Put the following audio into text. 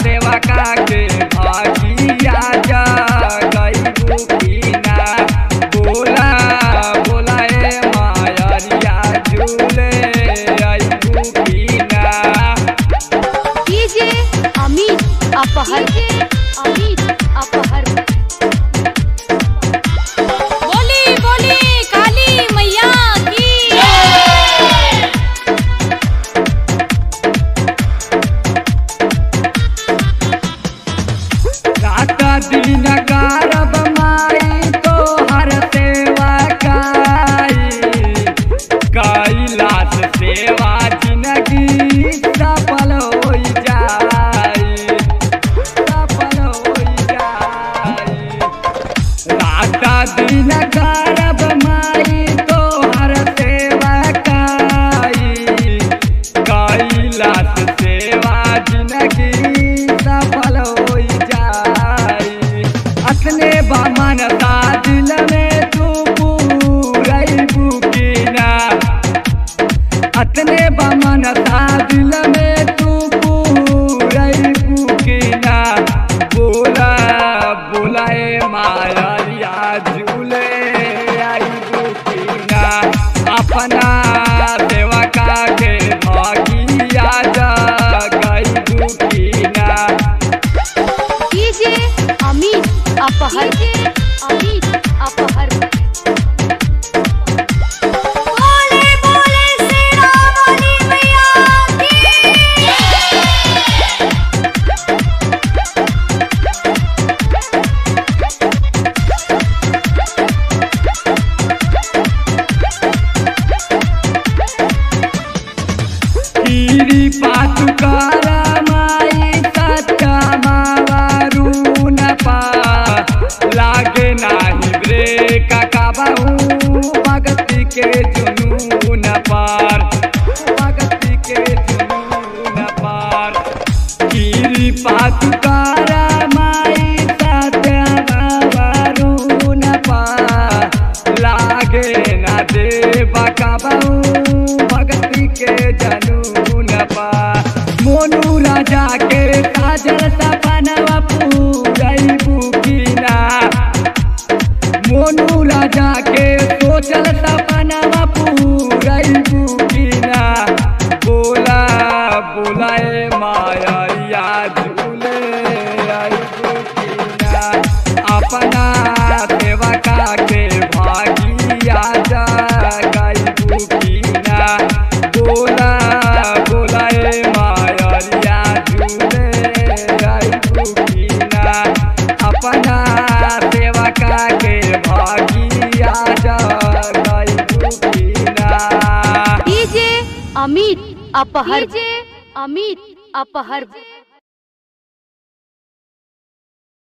सेवा का के भागिया जा गई बुकीना। बोला बोला ए मायरिया झूले आई बुकीना। डीजे अमित अपहर, अमित अपहर। बोली बोली काली मैया की। रात दिन करब माई तो हर सेवा कैलाश सेवा जिंदगी सफल हो जाए, सफल हो जाए। रात दिन करब माई तो हर सेवा कैलाश सेवा जिंदगी सफल हो जाए। अपने बामनता दिल में तू पूरई बुकीना। अपने बामनता दिल में तू पूरई बुकीना। बोला बोला ए मायरिया झूले आई बुकीना। अपना सेवा का के भागिया जा गई बुकीना। डीजे अमित अपहर, अमित अपहर। बोले बोले शेरा वाली मैया की। कीरी पातुकारा माई सच्चा मावारू न पा। लागे नाही ब्रेक काबहू भगती के जुनून पार, भगती के जुनून पार। कीरी पातुकारा माई सच्चा मावारू न पा। लागे ना देवा काबहू भगती के जनून पा। मोनू राजा के काजल सपनवा पूरई बुकीना। मोनू राजा के सोचल सपनवा पूरई बुकीना। बोला बोला ए मायरिया झूले आई बुकीना। अपना सेवा का के भागिया जा गई बुकीना। बोला बोला ए मायरिया झूले आई बुकीना। अपना सेवा का के भागिया जा गई बुकीना। डीजे अमित अपहर, डीजे अमित अपहर।